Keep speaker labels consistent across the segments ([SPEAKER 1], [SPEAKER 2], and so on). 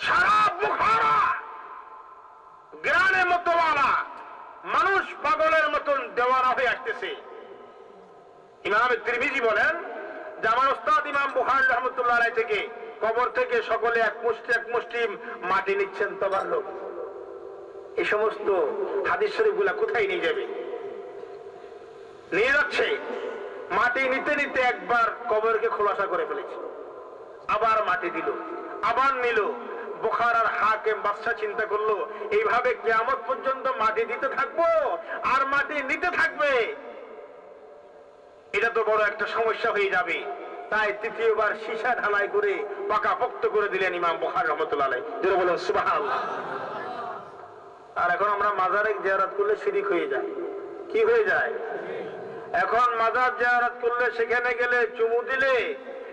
[SPEAKER 1] সারা Bukhara গ্রামের মতোওয়ালা মানুষ পাগলের মতন দেওয়ানা হয়ে আসতেছে। ইমাম তিরমিজি বলেন যে আমার ওস্তাদ ইমাম বুখারী রাহমাতুল্লাহ আলাইহি থেকে কবর থেকে সকলে এক মুষ্টি মাটি নিচ্ছেন তাবাররুক। এই সমস্ত হাদিস শরীফগুলা কোথায় নিয়ে যাবে? নিয়ে যাচ্ছে মাটি নিতে নিতে একবার কবরকে খোলাসা করে ফেলেছে, আবার মাটি দিল, আবার নিল। বুখারার হাকিম বাদশা চিন্তা করলো এইভাবে কিয়ামত পর্যন্ত মাটি দিতে থাকবো আর মাটি নিতে থাকবে, এটা তো বড় একটা সমস্যা হয়ে যাবে। তাই তৃতীয়বার সীসা ঢালাই করে পাকাপোক্ত করে দিলেন ইমাম বুখারী রাহমাতুল্লাহ আলাইহি। যারা বলেন সুবহানাল্লাহ। আর এখন আমরা মাজারে জিয়ারত করলে শিরক হয়ে যায়। কি হয়ে যায়? এখন মাজার জিয়ারত করলে সেখানে গেলে চুমু দিলে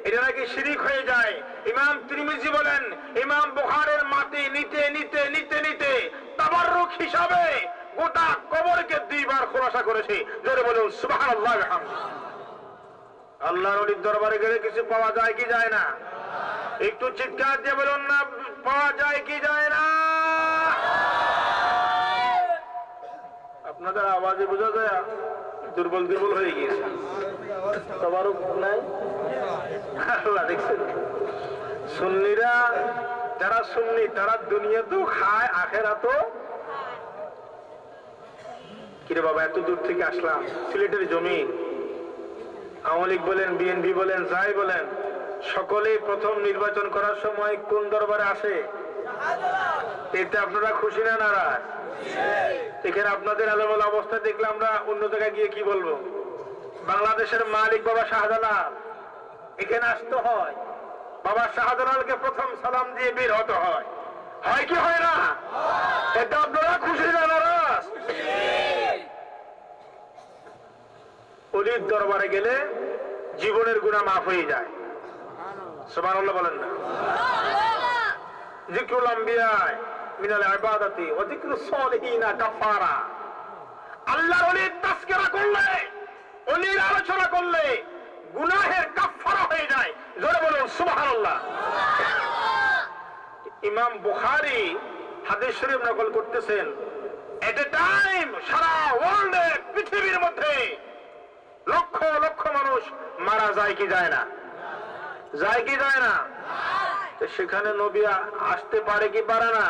[SPEAKER 1] এটা নাকি শিরক হয়ে যায়। ইমাম তিরমিজি বলেন ইমাম বুখারীর মাটি নিতে নিতে নিতে নিতে তাবাররুক হিসাবে গোটা কবরকে দুইবার খোলাসা করেছে। যারা বলেন সুবহানাল্লাহ ওয়া বিহামদিহি। আল্লাহর ওলির দরবারে গেলে কিছু পাওয়া যায় কি যায় না? একটু চিৎকার দিয়ে বলুন না, পাওয়া যায় কি যায় না? আপনাদের আওয়াজে বোঝা যায় দুর্বল দুর্বল হয়ে গিয়েছে। তাবারুক নাই। আল্লাহ দেখছেন সুন্নিরা, যারা সুন্নি তারা দুনিয়াতেও খায় আখেরাতেও। কিরে বাবা এত দূর থেকে আসলাম, সিলেটের জমিন, আওয়ামী লীগ বলেন বিএনপি বলেন যাই বলেন সকলেই প্রথম নির্বাচন করার সময় কোন দরবারে আসে? এতে আপনারা খুশি না নারাজ? এখানে আপনাদের আলাদা অবস্থা দেখলে আমরা অন্য জায়গায় গিয়ে কি বলবো? বাংলাদেশের মালিক বাবা শাহজালাল এখানে আসতে হয়, বাবা শাহজালালকে প্রথম সালাম দিয়ে বের হতে হয়, হয় কি হয় না? এটা আপনারা খুশি না নারাজ? ওলির দরবারে গেলে জীবনের গুনাহ মাফ হয়ে যায়। সুবহানাল্লাহ বলেন না? যিকরুল আম্বিয়া মিনাল ইবাদাতি ওয়া যিকরুস সালিহিনা কাফারা। আল্লাহর ওলির তাজকিরা করলে, ওলির আলোচনা করলে গুনাহের কাফারা হয়ে যায়। জোরে বলুন সুবহানাল্লাহ। ইমাম বুখারী হাদিস শরীফ নকল করতেছেন, এট এ টাইম সারা ওয়ার্ল্ডে পৃথিবীর মধ্যে লক্ষ লক্ষ মানুষ মারা যায় কি যায় না? যায় কি যায় না? তো সেখানে নবী আসতে পারে কি পারে না?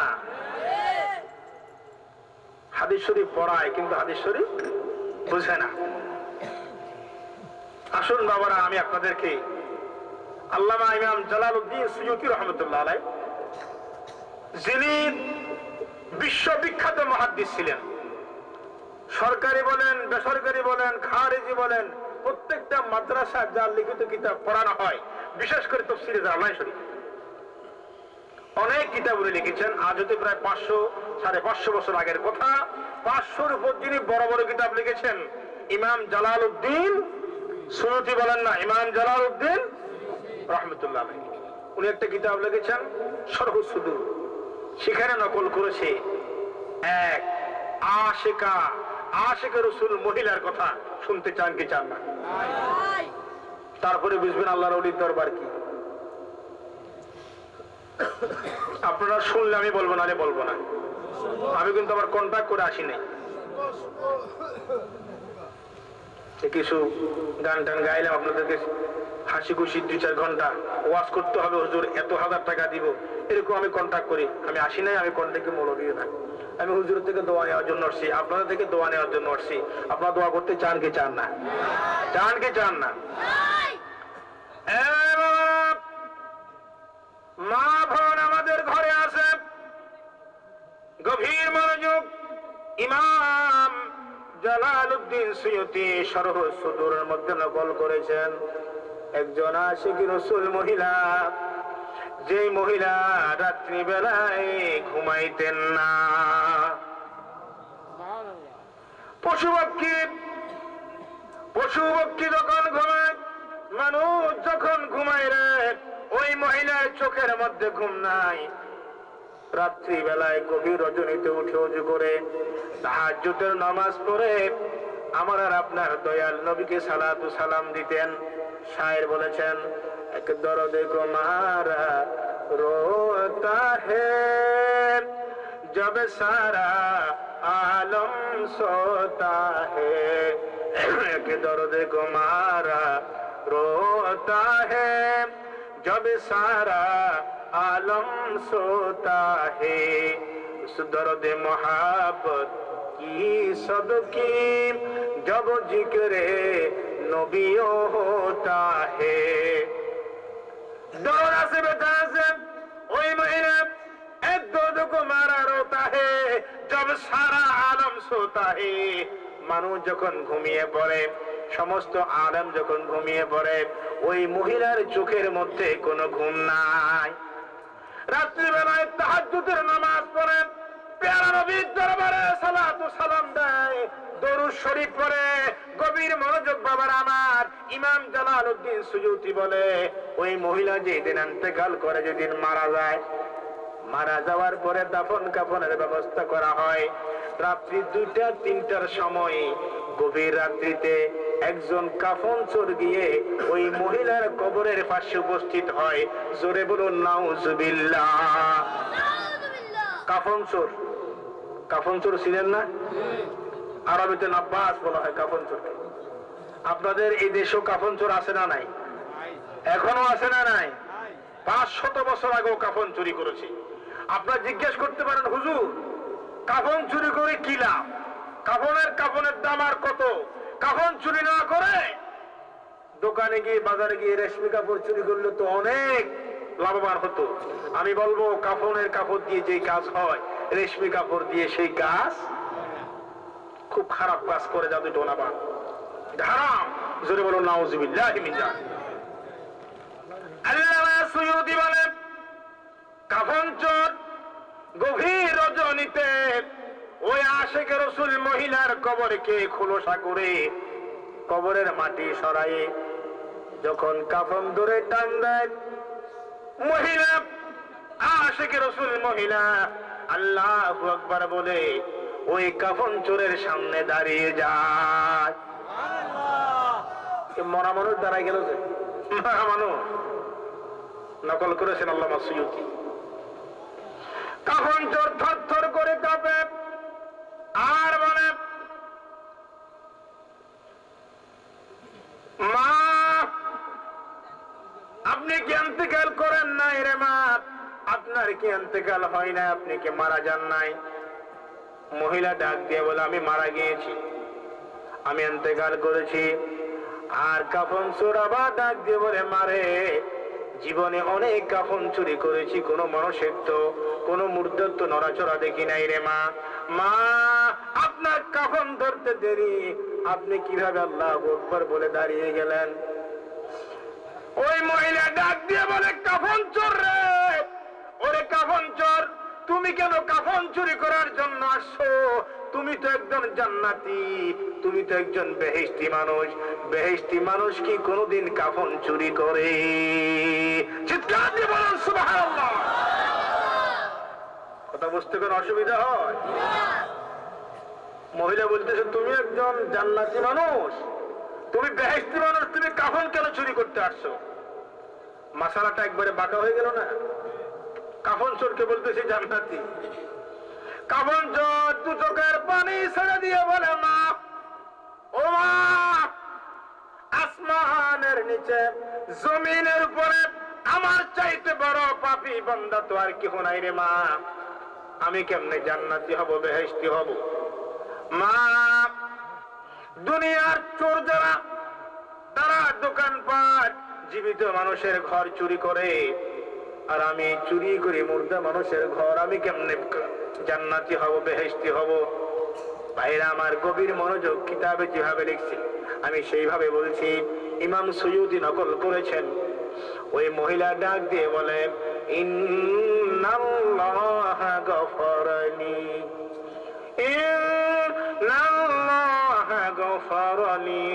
[SPEAKER 1] হাদিস শরীফ পড়ায় কিন্তু হাদিস শরীফ বুঝে না। আসুন বাবারা, আমি আপনাদেরকে আল্লামা ইমাম জালালউদ্দিন সুয়ুতী রাহমাতুল্লাহ আলাইহি, যিনি বিশ্ববিখ্যাত মুহাদ্দিস ছিলেন, সরকারি বলেন বেসরকারি বলেন খারেজি বলেন প্রত্যেকটা মাদ্রাসা যার লিখিত কিতাব পড়ানো হয়, বিশেষ করে তাফসীরে জালালাইন শরীফ, অনেক কিতাব উনি লিখেছেন। আজ হতে প্রায় 500-550 বছর আগের কথা। 500-র উপর যিনি বড় বড় কিতাব লিখেছেন ইমাম জালালউদ্দিন সুয়ুতী বলেন না, ইমাম জালালউদ্দিন রাহমাতুল্লাহ আলাইহি। উনি একটা কিতাব লিখেছেন শরহুস সুদূর, সেখানে নকল করেছে এক আশিকা রাসূল মহিলার কথা। শুনতে চান কি চান না? তারপরে বুঝবেন আল্লাহর ওলির দরবার কি। আপনারা শুনলে আমি বলবো না, বলবো না। আমি কিন্তু আবার কন্ট্যাক্ট করে আসি নাই। কিছু গান টান গাইলাম আপনাদেরকে হাসি খুশি 2-4 ঘন্টা ওয়াজ করতে হবে, হুজুর এত হাজার টাকা দিব, এরকম আমি কন্ট্যাক্ট করি। আমি আসি নাই, আমি কন্ট্যাক্টে মৌলবী না। আমি হুজুরের থেকে দোয়া নেওয়ার জন্য আসছি, আপনাদের থেকে দোয়া নেওয়ার জন্য আসছি। আপনারা দোয়া করতে চান কি চান না? চান কি চান না? মা বোন আমাদের ঘরে আছে, গভীর মনোযোগ। ইমাম জালালউদ্দিন সুয়ুতী শরহুস সুদূরের মধ্যে নকল করেছেন একজন আশিক রাসূল মহিলা, যে মহিলা রাত্রি বেলায় ঘুমাইতেন না। পশু পক্ষী যখন ঘুমায়, মানুষ যখন ঘুমায় রে, ওই মহিলার চোখের মধ্যে ঘুম নাই। রাত্রি বেলায় গভীর রজনীতে উঠে ওযু করে তাহাজ্জুদের নামাজ পড়ে আমার আর আপনার দয়াল নবীকে সালাতু সালাম দিতেন। শায়ের বলেছেন, এক দরদে গো মারা रोता है जब सारा आलम सोता है कि दर्द को मारा रोता है जब सारा आलम सोता है उस दर्द मोहब्बत की सदकी जब जिक्रे नबियों होता है दौरा से बता से वही महीना एक दर्द को मारा रोता है जब सारा आलम सोता है মানুষ যখন ঘুমিয়ে পড়ে সমস্ত আলম যখন ঘুমিয়ে পড়ে ওই মহিলার চোখের মধ্যে কোনো ঘুম নাই রাত্রিবেলায় তাহাজ্জুদের নামাজ পড়ে প্যারা নবীর দরবারে সালাত ও সালাম দেয় দরুদ শরীফ পড়ে গভীর মনোযোগ বাবার আমার ইমাম জালালউদ্দিন সুয়ুতি বলে ওই মহিলা যেদিন ইন্তেকাল করে যেদিন মারা যায় মারা যাওয়ার পরে দাফন কাফনের ব্যবস্থা করা হয় রাত্রি 2টা 3টার সময় গভীর রাত্রিতে একজন কাফন চোর গিয়ে ওই মহিলার কবরের পাশে উপস্থিত হয় জোরে বলুন নাউজুবিল্লাহ কাফন চোর ছিলেন না আরবিতে নাব্বাস বলা হয় কাফন চোরকে আপনাদের এই দেশেও কাফন চোর আছে না নাই এখনো আছে না নাই 500 বছর আগেও কাফন চুরি করেছে আপনারা জিজ্ঞেস করতে পারেন হুজুর কাফন চুরি করে কি লাভ কাফনের দাম আর কত কাফন চুরি না করে দোকানে গিয়ে বাজারে গিয়ে রেশমি কাপড় চুরি করলে তো অনেক লাভবান হতো আমি বলবো কাফনের কাপড় দিয়ে যে কাজ হয় রেশমি কাপড় দিয়ে সেই কাজ খুব খারাপ কাজ করে যাতে ডোনাবান হারাম জোরে বলুন নাউজুবিল্লাহি মিন যালিক আল্লামা সুয়ুতি বলেন কাফন চোর গভীর রজনীতে ওই আশিকে রাসূল মহিলার কবরকে খোলসা করে কবরের মাটি সরায়ে যখন কাফন ধরে টান দেয় মহিলা আশিকে রাসূল মহিলা আল্লাহু আকবার বলে ওই কাফন চোরের সামনে দাঁড়িয়ে যায় সুবহানাল্লাহ মরা মানুষ দাঁড়ায় গেল যে মরা মানুষ নকল করেছেন আল্লামা সুয়ুতি কাফন চোর থরথর করে কাঁপে আর বলে মা আপনি কি ইন্তেকাল করেন নাই রে মা আপনার কি ইন্তেকাল হয় না আপনি কি মারা যান নাই মহিলা ডাক দিয়ে বলে আমি মারা গিয়েছি আমি ইন্তেকাল করেছি আর কাফন চোর আবার ডাক দিয়ে বলে মারে জীবনে অনেক কাফন চুরি করেছি কোন মানুষের তো কোন মুর্দার তো নড়াচড়া দেখি নাই রে মা মা আপনার কাফন ধরতে দেরি আপনি কিভাবে আল্লাহু আকবার বলে দাঁড়িয়ে গেলেন ওই মহিলা ডাক দিয়ে বলে কাফন চোর রে ওরে কাফন চোর তুমি কেন কাফন চুরি করার জন্য আসছো তুমি তো একজন জান্নাতি তুমি তো একজন বেহেশতি মানুষ কি কোনোদিন কাফন চুরি করে চিৎকার দিয়ে বলুন সুবহানাল্লাহ কথা বুঝতে কোনো অসুবিধা হয় মহিলা বলতেছে তুমি একজন জান্নাতি মানুষ তুমি বেহেশতি মানুষ তুমি কাফন কেন চুরি করতে আসছো মাসালাটা একবারে বাঁকা হয়ে গেল না কাফন চোরকে বলতেছে জান্নাতি কাফন চোর দু চোখের পানি ছেড়ে দিয়ে বলে মা ও মা আসমানের নিচে জমিনের উপরে আমার চাইতে বড় পাপী বান্দা তো আর কেউ নাই রে মা আমি কেমনে জান্নাতি হব বেহেশতি হব মা দুনিয়ার চোর যারা তারা দোকানপাট জীবিত মানুষের ঘর চুরি করে আর আমি চুরি করি মুর্দা মানুষের ঘর আমি কেমনে জান্নাতি হব বেহেশতি হব ভাইরা আমার গভীর মনোযোগ কিতাবে যেভাবে লিখছি আমি সেইভাবে বলছি ইমাম সুয়ুতি নকল করেছেন ওই মহিলা ডাক দিয়ে বলে ইন্নাল্লাহা গফারানি ইন্নাল্লাহা গফারানি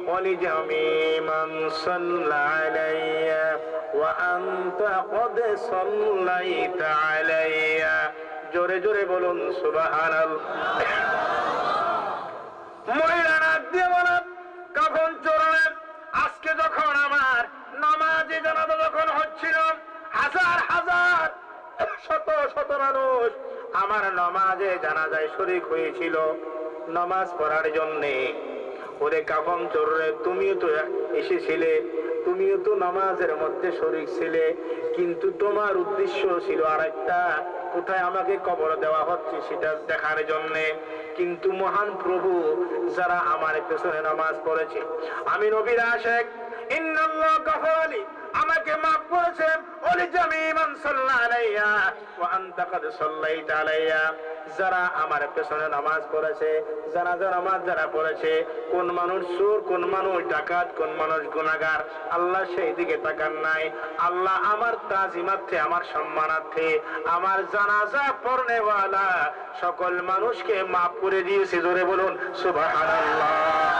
[SPEAKER 1] ওয়া লিজামি'i মান সাল্লা আলাইয়া ওয়া আনতা ক্বাদ সাল্লাইতা আলাইয়া জোরে জোরে বলুন সুবহানাল্লাহ মহিলা ডাক দিয়ে বলে কাফন চোর আজকে যখন আমার নামাজে জানাজা যখন হচ্ছিল হাজার হাজার শত শত মানুষ আমার নামাজে জানাজায় শরীক হয়েছিল নামাজ পড়ার জন্যে। ওরে কাফন চোরে, তুমিও তো এসেছিলে, তুমিও তো নামাজের মধ্যে শরীক ছিলে, কিন্তু তোমার উদ্দেশ্য ছিল আরেকটা, কোথায় আমাকে কবর দেওয়া হচ্ছে সেটা দেখার জন্যে। কিন্তু মহান প্রভু যারা আমার পেছনে নামাজ পড়েছে, আমি নবীর আশিক, ইন্নাল্লাহ গাফালি, আমাকে মাফ করেছেন, ওলি জামিমান সাল্লাল্লাহু আলাইয়া ওয়া আনতা কাদ সাল্লাইতা আলাইয়া। যারা আমার পেছনে নামাজ পড়েছে, জানাজা নামাজ যারা পড়েছে, কোন মানুষ চোর, কোন মানুষ ডাকাত, কোন মানুষ গুনাহগার, আল্লাহ সেই দিকে তাকান নাই। আল্লাহ আমার তাজিমার্থে, আমার সম্মানার্থে, আমার জানাজা পড়নেওয়ালা সকল মানুষকে মাফ করে দিয়েছে। জোরে বলুন সুবহানাল্লাহ।